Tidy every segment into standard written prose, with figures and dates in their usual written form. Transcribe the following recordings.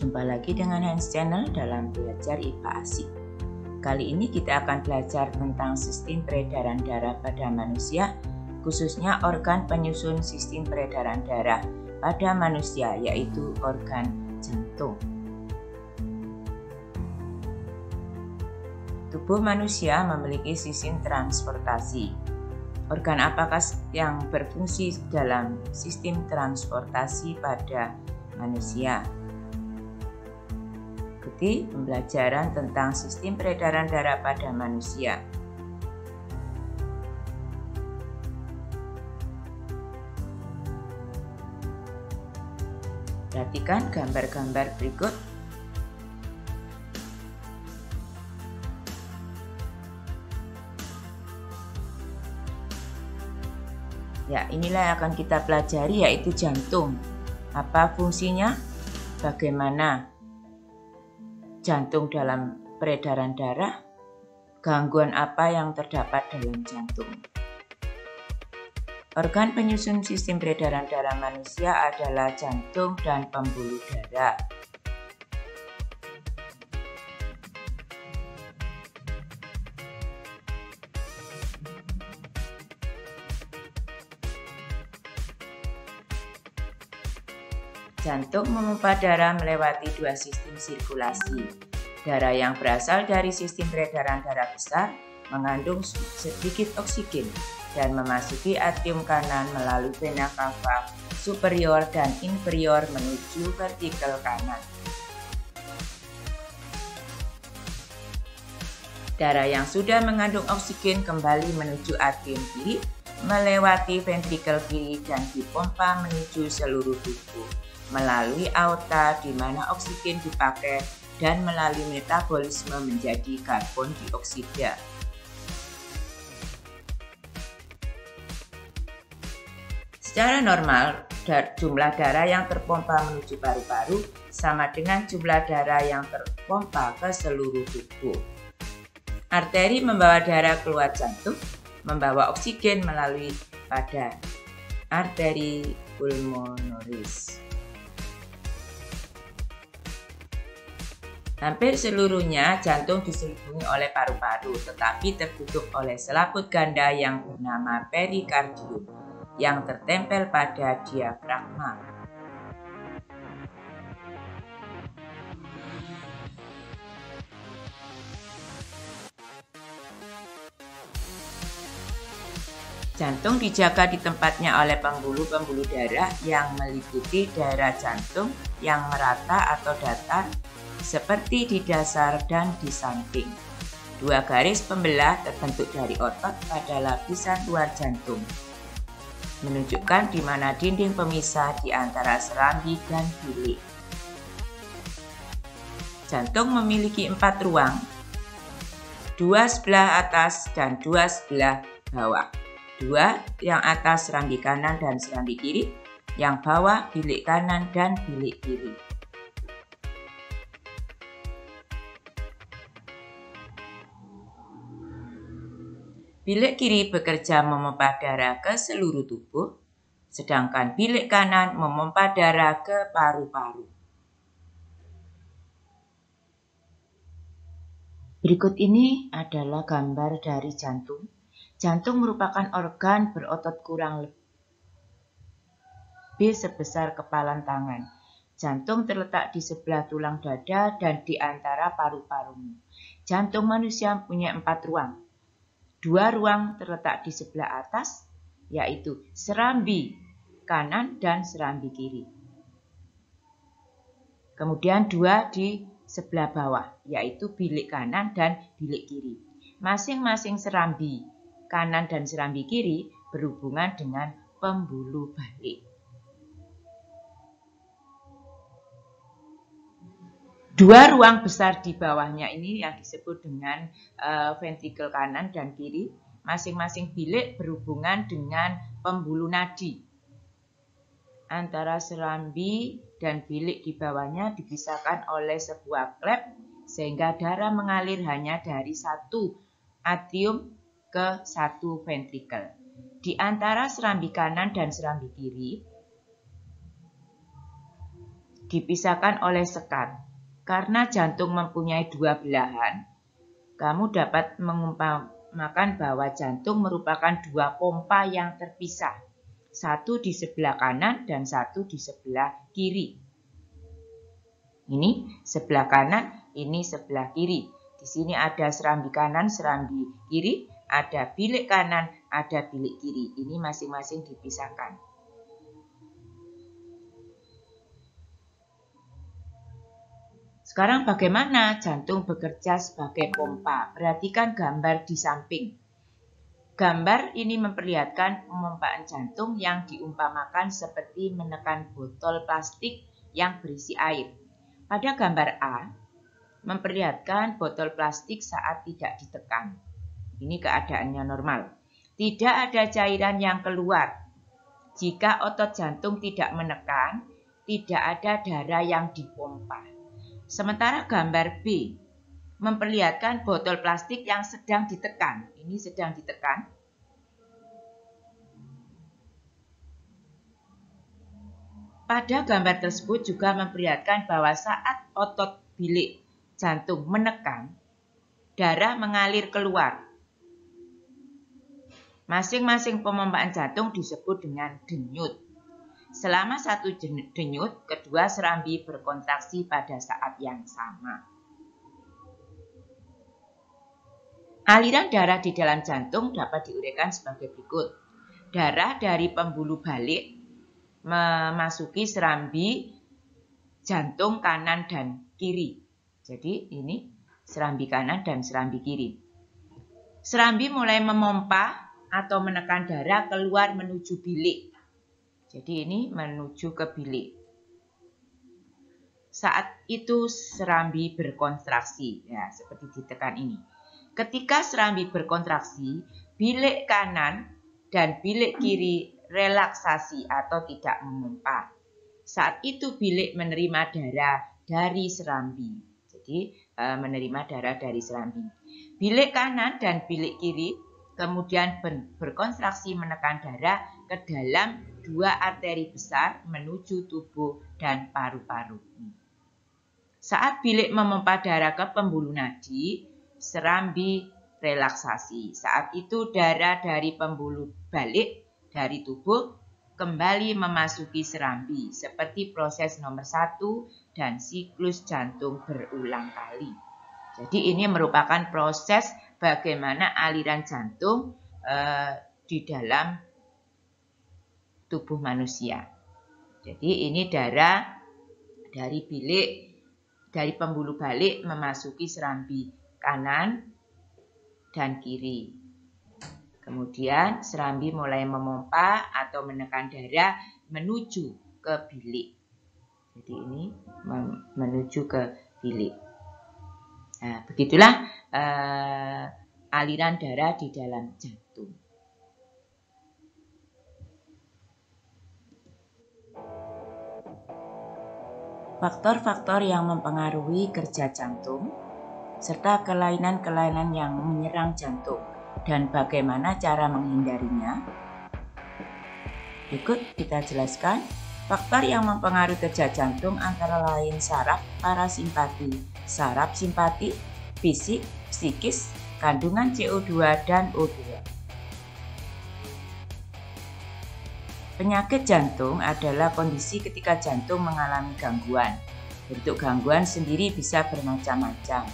Jumpa lagi dengan Hans Channel dalam belajar IPA Asik. Kali ini kita akan belajar tentang sistem peredaran darah pada manusia, khususnya organ penyusun sistem peredaran darah pada manusia, yaitu organ jantung. Tubuh manusia memiliki sistem transportasi. Organ apakah yang berfungsi dalam sistem transportasi pada manusia? Ikuti pembelajaran tentang sistem peredaran darah pada manusia. Perhatikan gambar-gambar berikut. Ya, inilah yang akan kita pelajari, yaitu jantung. Apa fungsinya? Bagaimana jantung dalam peredaran darah? Gangguan apa yang terdapat dalam jantung? Organ penyusun sistem peredaran darah manusia adalah jantung dan pembuluh darah. Jantung memompa darah melewati dua sistem sirkulasi. Darah yang berasal dari sistem peredaran darah besar mengandung sedikit oksigen dan memasuki atrium kanan melalui vena cava superior dan inferior menuju vertikal kanan. Darah yang sudah mengandung oksigen kembali menuju atrium kiri, melewati ventrikel kiri dan dipompa menuju seluruh tubuh melalui aorta di mana oksigen dipakai dan melalui metabolisme menjadi karbon dioksida. Secara normal, jumlah darah yang terpompa menuju paru-paru sama dengan jumlah darah yang terpompa ke seluruh tubuh. Arteri membawa darah keluar jantung, membawa oksigen melalui pada arteri pulmonaris. Hampir seluruhnya jantung diselimuti oleh paru-paru, tetapi tertutup oleh selaput ganda yang bernama perikardium yang tertempel pada diafragma. Jantung dijaga di tempatnya oleh pembuluh-pembuluh darah yang meliputi daerah jantung yang merata atau datar seperti di dasar dan di samping. Dua garis pembelah terbentuk dari otot pada lapisan luar jantung, menunjukkan di mana dinding pemisah di antara serambi dan bilik. Jantung memiliki 4 ruang, 2 sebelah atas dan 2 sebelah bawah. 2 yang atas serambi kanan dan serambi kiri, yang bawah bilik kanan dan bilik kiri. Bilik kiri bekerja memompa darah ke seluruh tubuh, sedangkan bilik kanan memompa darah ke paru-paru. Berikut ini adalah gambar dari jantung. Jantung merupakan organ berotot kurang lebih sebesar kepalan tangan. Jantung terletak di sebelah tulang dada dan di antara paru-parumu. Jantung manusia punya 4 ruang. 2 ruang terletak di sebelah atas, yaitu serambi kanan dan serambi kiri. Kemudian 2 di sebelah bawah, yaitu bilik kanan dan bilik kiri. Masing-masing serambi kanan dan serambi kiri berhubungan dengan pembuluh balik. 2 ruang besar di bawahnya ini yang disebut dengan ventrikel kanan dan kiri. Masing-masing bilik berhubungan dengan pembuluh nadi. Antara serambi dan bilik di bawahnya dipisahkan oleh sebuah klep sehingga darah mengalir hanya dari satu atrium ke satu ventrikel. Di antara serambi kanan dan serambi kiri dipisahkan oleh sekat. Karena jantung mempunyai dua belahan, kamu dapat mengumpamakan bahwa jantung merupakan dua pompa yang terpisah. Satu di sebelah kanan dan satu di sebelah kiri. Ini sebelah kanan, ini sebelah kiri. Di sini ada serambi kanan, serambi kiri, ada bilik kanan, ada bilik kiri. Ini masing-masing dipisahkan. Sekarang bagaimana jantung bekerja sebagai pompa? Perhatikan gambar di samping. Gambar ini memperlihatkan pemompaan jantung yang diumpamakan seperti menekan botol plastik yang berisi air. Pada gambar A, memperlihatkan botol plastik saat tidak ditekan. Ini keadaannya normal. Tidak ada cairan yang keluar. Jika otot jantung tidak menekan, tidak ada darah yang dipompa. Sementara gambar B memperlihatkan botol plastik yang sedang ditekan. Ini sedang ditekan. Pada gambar tersebut juga memperlihatkan bahwa saat otot bilik jantung menekan, darah mengalir keluar. Masing-masing pemompaan jantung disebut dengan denyut. Selama satu denyut, kedua serambi berkontraksi pada saat yang sama. Aliran darah di dalam jantung dapat diuraikan sebagai berikut. Darah dari pembuluh balik memasuki serambi jantung kanan dan kiri. Jadi ini serambi kanan dan serambi kiri. Serambi mulai memompa atau menekan darah keluar menuju bilik. Jadi ini menuju ke bilik. Saat itu serambi berkontraksi, ya seperti ditekan ini. Ketika serambi berkontraksi, bilik kanan dan bilik kiri relaksasi atau tidak memompa. Saat itu bilik menerima darah dari serambi. Jadi menerima darah dari serambi. Bilik kanan dan bilik kiri kemudian berkontraksi menekan darah ke dalam dua arteri besar menuju tubuh dan paru-paru. Saat bilik memompa darah ke pembuluh nadi, serambi relaksasi. Saat itu darah dari pembuluh balik dari tubuh kembali memasuki serambi seperti proses nomor 1 dan siklus jantung berulang kali. Jadi ini merupakan proses bagaimana aliran jantung di dalam tubuh manusia. Jadi ini darah dari bilik, dari pembuluh balik memasuki serambi kanan dan kiri. Kemudian serambi mulai memompa atau menekan darah menuju ke bilik. Jadi ini menuju ke bilik. Nah, begitulah aliran darah di dalam jantung. Faktor-faktor yang mempengaruhi kerja jantung, serta kelainan-kelainan yang menyerang jantung, dan bagaimana cara menghindarinya. Berikut kita jelaskan. Faktor yang mempengaruhi kerja jantung antara lain saraf parasimpati, saraf simpati, fisik, psikis, kandungan CO2 dan O2. Penyakit jantung adalah kondisi ketika jantung mengalami gangguan. Bentuk gangguan sendiri bisa bermacam-macam.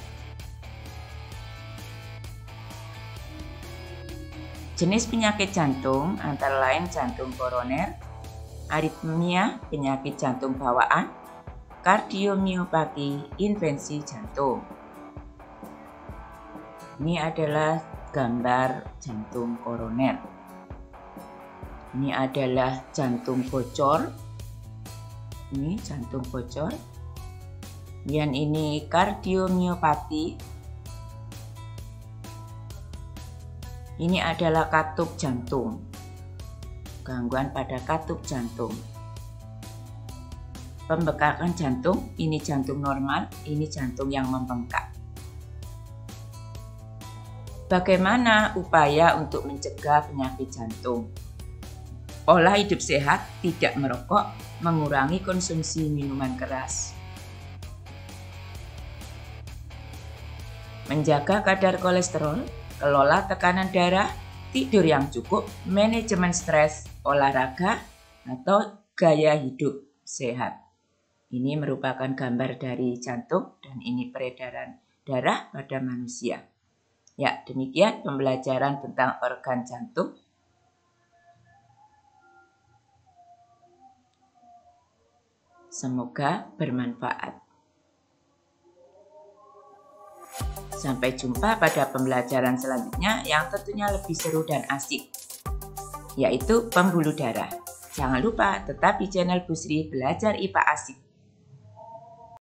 Jenis penyakit jantung antara lain jantung koroner, aritmia, penyakit jantung bawaan, kardiomiopati, infeksi jantung. Ini adalah gambar jantung koroner. Ini adalah jantung bocor. Ini jantung bocor. Dan ini kardiomiopati. Ini adalah katup jantung. Gangguan pada katup jantung. Pembekakan jantung, ini jantung normal, ini jantung yang membengkak. Bagaimana upaya untuk mencegah penyakit jantung? Pola hidup sehat, tidak merokok, mengurangi konsumsi minuman keras. Menjaga kadar kolesterol, kelola tekanan darah, tidur yang cukup, manajemen stres, olahraga, atau gaya hidup sehat. Ini merupakan gambar dari jantung dan ini peredaran darah pada manusia. Ya, demikian pembelajaran tentang organ jantung. Semoga bermanfaat. Sampai jumpa pada pembelajaran selanjutnya yang tentunya lebih seru dan asik, yaitu pembuluh darah. Jangan lupa tetap di channel Bu Sri Belajar IPA Asik.